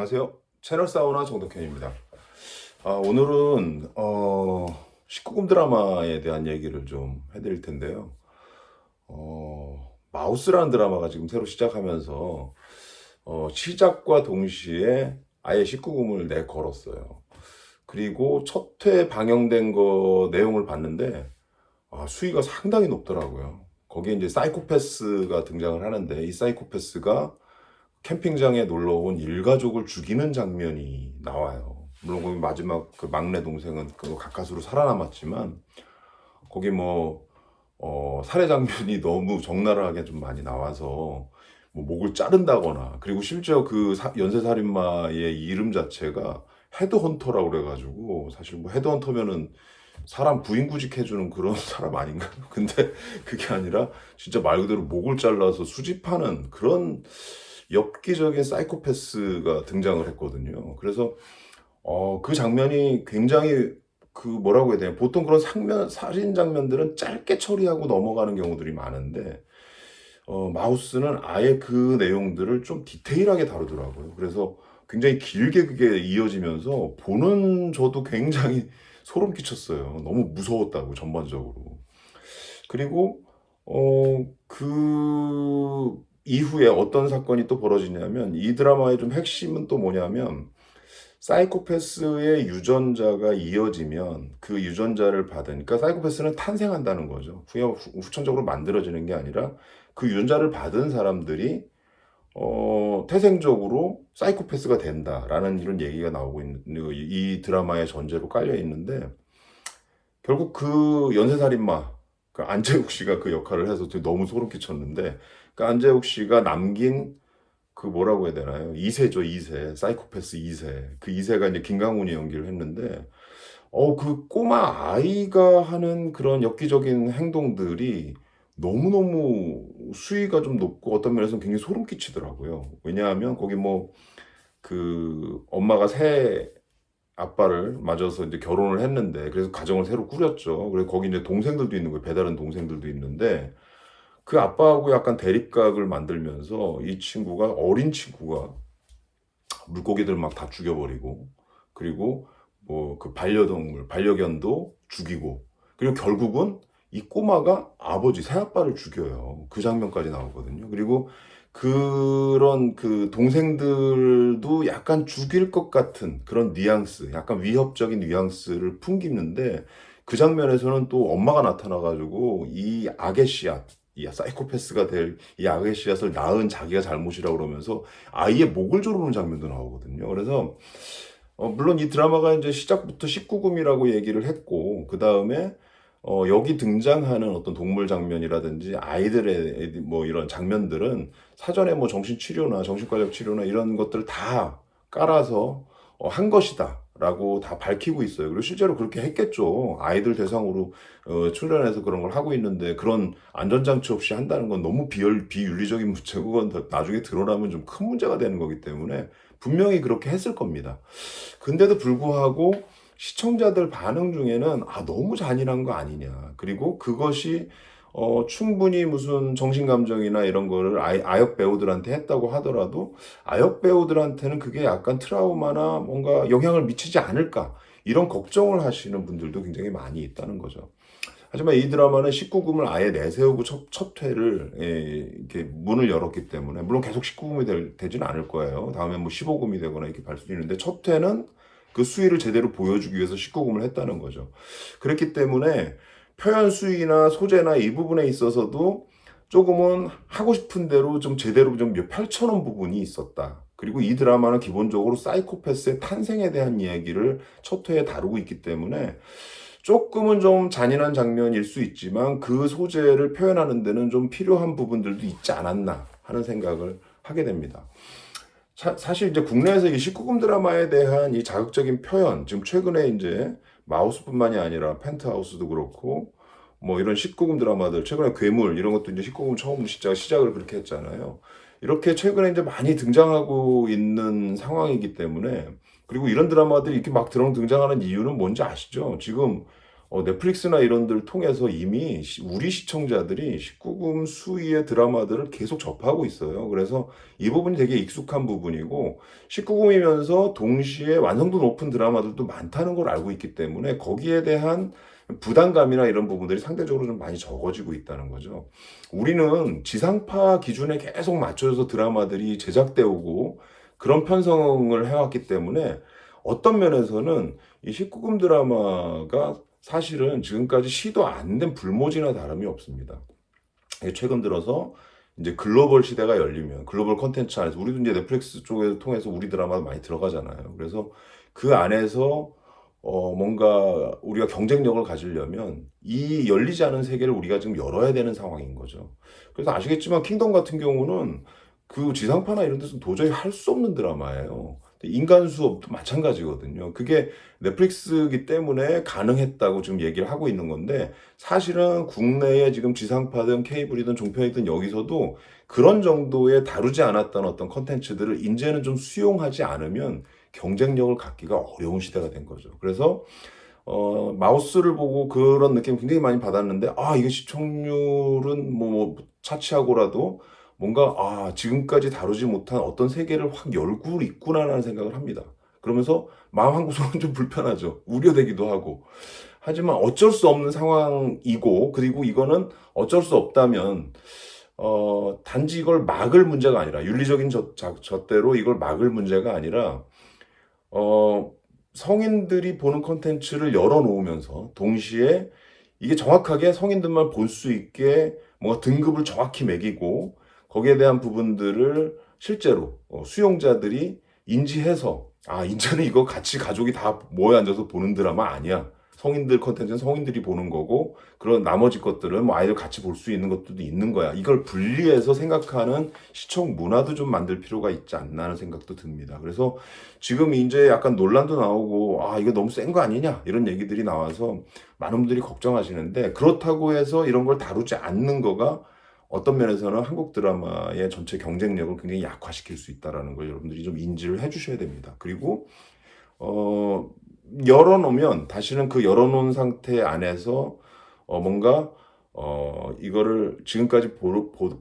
안녕하세요. 채널 사우나 정덕현입니다. 오늘은 19금 드라마에 대한 얘기를 좀 해드릴 텐데요. 마우스라는 드라마가 지금 새로 시작하면서 시작과 동시에 아예 19금을 내걸었어요. 그리고 첫 회 방영된 거 내용을 봤는데 수위가 상당히 높더라고요. 거기에 이제 사이코패스가 등장을 하는데, 이 사이코패스가 캠핑장에 놀러 온 일가족을 죽이는 장면이 나와요. 물론 거기 마지막 그 막내 동생은 그 가까스로 살아남았지만, 거기 살해 장면이 너무 적나라하게 좀 많이 나와서 뭐 목을 자른다거나, 그리고 심지어 그 연쇄살인마의 이름 자체가 헤드헌터라고 그래가지고, 사실 뭐 헤드헌터면은 사람 부인구직해주는 그런 사람 아닌가요? 근데 그게 아니라 진짜 말 그대로 목을 잘라서 수집하는 그런 엽기적인 사이코패스가 등장을 했거든요. 그래서 그 장면이 굉장히 그 뭐라고 해야 되나, 보통 그런 살인 장면들은 짧게 처리하고 넘어가는 경우들이 많은데, 마우스는 아예 그 내용들을 좀 디테일하게 다루더라고요. 그래서 굉장히 길게 그게 이어지면서 보는 저도 굉장히 소름 끼쳤어요. 너무 무서웠다고, 전반적으로. 그리고 그 이후에 어떤 사건이 또 벌어지냐면, 이 드라마의 좀 핵심은 또 뭐냐면, 사이코패스의 유전자가 이어지면 그 유전자를 받은, 그러니까 사이코패스는 탄생한다는 거죠. 후천적으로 만들어지는 게 아니라 그 유전자를 받은 사람들이 태생적으로 사이코패스가 된다라는 이런 얘기가 나오고 있는, 이 드라마의 전제로 깔려 있는데, 결국 그 연쇄살인마, 그 안재욱 씨가 그 역할을 해서 너무 소름 끼쳤는데, 그 안재욱 씨가 남긴 그 뭐라고 해야 되나요? 2세죠, 2세. 사이코패스 2세. 그 2세가 이제 김강훈이 연기를 했는데, 그 꼬마 아이가 하는 그런 엽기적인 행동들이 너무너무 수위가 좀 높고, 어떤 면에서는 굉장히 소름 끼치더라고요. 왜냐하면 거기 그 엄마가 새 아빠를 맞아서 이제 결혼을 했는데, 그래서 가정을 새로 꾸렸죠. 그래서 거기 이제 동생들도 있는 거예요. 배다른 동생들도 있는데, 그 아빠하고 약간 대립각을 만들면서 이 친구가, 어린 친구가 물고기들 막 다 죽여버리고, 그리고 뭐 그 반려동물, 반려견도 죽이고, 그리고 결국은 이 꼬마가 아버지, 새아빠를 죽여요. 그 장면까지 나오거든요. 그리고 그런 그 동생들도 약간 죽일 것 같은 그런 뉘앙스, 약간 위협적인 뉘앙스를 풍기는데, 그 장면에서는 또 엄마가 나타나가지고 이 악의 씨앗, 이 사이코패스가 될 이 악의 씨앗을 낳은 자기가 잘못이라고 그러면서 아이의 목을 조르는 장면도 나오거든요. 그래서 물론 이 드라마가 이제 시작부터 19금이라고 얘기를 했고, 그 다음에 여기 등장하는 어떤 동물 장면이라든지 아이들의 뭐 이런 장면들은 사전에 뭐 정신치료나 정신과적 치료나 이런 것들을 다 깔아서 한 것이다 라고 다 밝히고 있어요. 그리고 실제로 그렇게 했겠죠. 아이들 대상으로 출연해서 그런 걸 하고 있는데, 그런 안전장치 없이 한다는 건 너무 비윤리적인 문제고, 그건 나중에 드러나면 좀 큰 문제가 되는 거기 때문에 분명히 그렇게 했을 겁니다. 근데도 불구하고 시청자들 반응 중에는 너무 잔인한 거 아니냐, 그리고 그것이 충분히 무슨 정신감정이나 이런 거를 아역 배우들한테 했다고 하더라도, 아역 배우들한테는 그게 약간 트라우마나 뭔가 영향을 미치지 않을까, 이런 걱정을 하시는 분들도 굉장히 많이 있다는 거죠. 하지만 이 드라마는 19금을 아예 내세우고 첫 회를 이렇게 문을 열었기 때문에, 물론 계속 19금이 되지는 않을 거예요. 다음에 뭐 15금이 되거나 이렇게 갈 수도 있는데, 첫 회는 그 수위를 제대로 보여주기 위해서 19금을 했다는 거죠. 그렇기 때문에 표현 수위나 소재나 이 부분에 있어서도 조금은 하고 싶은 대로 좀 제대로 좀 펼쳐놓은 부분이 있었다. 그리고 이 드라마는 기본적으로 사이코패스의 탄생에 대한 이야기를 첫 회에 다루고 있기 때문에 조금은 좀 잔인한 장면일 수 있지만, 그 소재를 표현하는 데는 좀 필요한 부분들도 있지 않았나 하는 생각을 하게 됩니다. 사실 이제 국내에서 이 19금 드라마에 대한 이 자극적인 표현, 지금 최근에 이제 마우스뿐만이 아니라 펜트하우스도 그렇고, 뭐 이런 19금 드라마들, 최근에 괴물 이런 것도 이제 19금 처음 시작을 그렇게 했잖아요. 이렇게 최근에 이제 많이 등장하고 있는 상황이기 때문에, 그리고 이런 드라마들이 이렇게 막 등장하는 이유는 뭔지 아시죠? 지금 넷플릭스나 이런 들 통해서 이미 우리 시청자들이 19금 수위의 드라마들을 계속 접하고 있어요. 그래서 이 부분이 되게 익숙한 부분이고 19금이면서 동시에 완성도 높은 드라마들도 많다는 걸 알고 있기 때문에 거기에 대한 부담감이나 이런 부분들이 상대적으로 좀 많이 적어지고 있다는 거죠. 우리는 지상파 기준에 계속 맞춰져서 드라마들이 제작되어 오고 그런 편성을 해왔기 때문에 어떤 면에서는 이 19금 드라마가 사실은 지금까지 시도 안 된 불모지나 다름이 없습니다. 최근 들어서 이제 글로벌 시대가 열리면 글로벌 콘텐츠 안에서 우리도 이제 넷플릭스 쪽에서 통해서 우리 드라마 많이 들어가잖아요. 그래서 그 안에서 뭔가 우리가 경쟁력을 가지려면 이 열리지 않은 세계를 우리가 지금 열어야 되는 상황인 거죠. 그래서 아시겠지만 킹덤 같은 경우는 그 지상파나 이런 데서 도저히 할 수 없는 드라마예요. 인간 수업도 마찬가지거든요. 그게 넷플릭스기 때문에 가능했다고 지금 얘기를 하고 있는 건데 사실은 국내에 지금 지상파든 케이블이든 종편이든 여기서도 그런 정도의 다루지 않았던 어떤 컨텐츠들을 이제는 좀 수용하지 않으면 경쟁력을 갖기가 어려운 시대가 된 거죠. 그래서 마우스를 보고 그런 느낌 굉장히 많이 받았는데 이게 시청률은 뭐 차치하고라도 뭔가 지금까지 다루지 못한 어떤 세계를 확 열고 있구나라는 생각을 합니다. 그러면서 마음 한구석은 좀 불편하죠. 우려되기도 하고. 하지만 어쩔 수 없는 상황이고 그리고 이거는 어쩔 수 없다면 단지 이걸 막을 문제가 아니라 윤리적인 잣대로 이걸 막을 문제가 아니라 성인들이 보는 콘텐츠를 열어놓으면서 동시에 이게 정확하게 성인들만 볼 수 있게 뭔가 등급을 정확히 매기고 거기에 대한 부분들을 실제로 수용자들이 인지해서 이제는 이거 같이 가족이 다 모여 앉아서 보는 드라마 아니야. 성인들 콘텐츠는 성인들이 보는 거고 그런 나머지 것들은 뭐 아이들 같이 볼 수 있는 것들도 있는 거야. 이걸 분리해서 생각하는 시청 문화도 좀 만들 필요가 있지 않나 하는 생각도 듭니다. 그래서 지금 이제 약간 논란도 나오고 이거 너무 센 거 아니냐 이런 얘기들이 나와서 많은 분들이 걱정하시는데 그렇다고 해서 이런 걸 다루지 않는 거가 어떤 면에서는 한국 드라마의 전체 경쟁력을 굉장히 약화시킬 수 있다는 걸 여러분들이 좀 인지를 해주셔야 됩니다. 그리고 열어놓으면 다시는 그 열어놓은 상태 안에서 뭔가 이거를 지금까지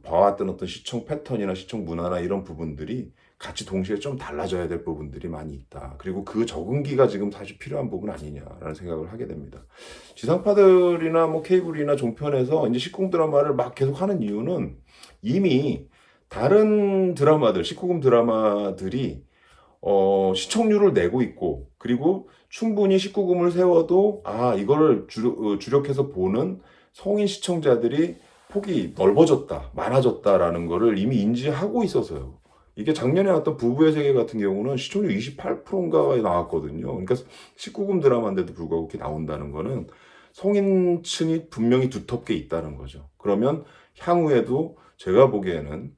봐왔던 어떤 시청 패턴이나 시청 문화나 이런 부분들이 같이 동시에 좀 달라져야 될 부분들이 많이 있다. 그리고 그 적응기가 지금 사실 필요한 부분 아니냐라는 생각을 하게 됩니다. 지상파들이나 뭐 케이블이나 종편에서 이제 19금 드라마를 막 계속 하는 이유는 이미 다른 드라마들, 19금 드라마들이 시청률을 내고 있고 그리고 충분히 19금을 세워도 이거를 주력해서 보는 성인 시청자들이 폭이 넓어졌다, 많아졌다라는 거를 이미 인지하고 있어서요. 이게 작년에 나왔던 부부의 세계 같은 경우는 시청률 28%인가 나왔거든요. 그러니까 19금 드라마인데도 불구하고 이렇게 나온다는 거는 성인층이 분명히 두텁게 있다는 거죠. 그러면 향후에도 제가 보기에는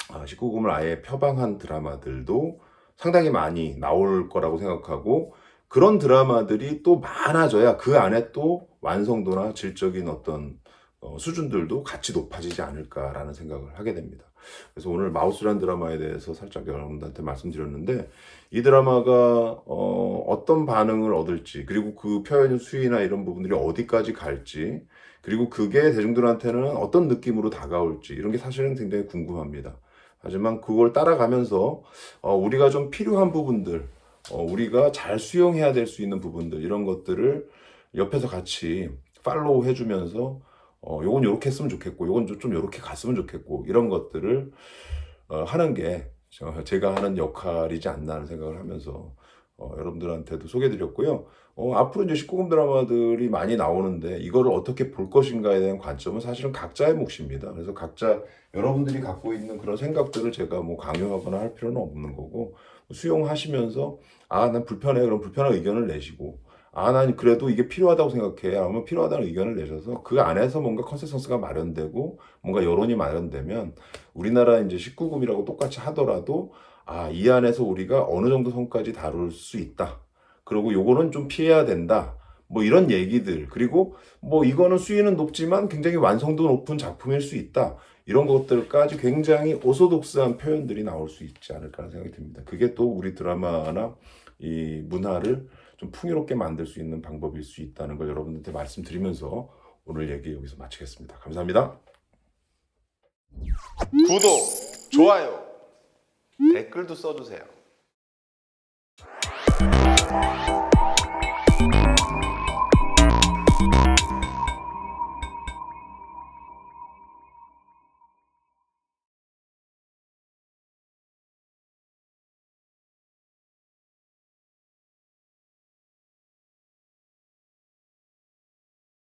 19금을 아예 표방한 드라마들도 상당히 많이 나올 거라고 생각하고 그런 드라마들이 또 많아져야 그 안에 또 완성도나 질적인 어떤 수준들도 같이 높아지지 않을까라는 생각을 하게 됩니다. 그래서 오늘 마우스라는 드라마에 대해서 살짝 여러분들한테 말씀드렸는데 이 드라마가 어떤 반응을 얻을지 그리고 그 표현 수위나 이런 부분들이 어디까지 갈지 그리고 그게 대중들한테는 어떤 느낌으로 다가올지 이런 게 사실은 굉장히 궁금합니다. 하지만 그걸 따라가면서 우리가 좀 필요한 부분들 우리가 잘 수용해야 될 수 있는 부분들 이런 것들을 옆에서 같이 팔로우 해주면서 요건 요렇게 했으면 좋겠고 요건 좀 요렇게 갔으면 좋겠고 이런 것들을 하는 게 제가 하는 역할이지 않나 하는 생각을 하면서 여러분들한테도 소개해드렸고요. 앞으로 이제 19금 드라마들이 많이 나오는데 이거를 어떻게 볼 것인가에 대한 관점은 사실은 각자의 몫입니다. 그래서 각자 여러분들이 갖고 있는 그런 생각들을 제가 뭐 강요하거나 할 필요는 없는 거고 수용하시면서 난 불편해 그럼 불편한 의견을 내시고 난 그래도 이게 필요하다고 생각해 하면 필요하다는 의견을 내셔서 그 안에서 뭔가 컨센서스가 마련되고 뭔가 여론이 마련되면 우리나라 이제 19금이라고 똑같이 하더라도 이 안에서 우리가 어느 정도 선까지 다룰 수 있다. 그리고 요거는 좀 피해야 된다. 뭐 이런 얘기들 그리고 뭐 이거는 수위는 높지만 굉장히 완성도 높은 작품일 수 있다. 이런 것들까지 굉장히 오소독스한 표현들이 나올 수 있지 않을까 하는 생각이 듭니다. 그게 또 우리 드라마나 이 문화를 좀 풍요롭게 만들 수 있는 방법일 수 있다는 걸 여러분들한테 말씀드리면서 오늘 얘기 여기서 마치겠습니다. 감사합니다. 구독, 좋아요, 댓글도 써주세요.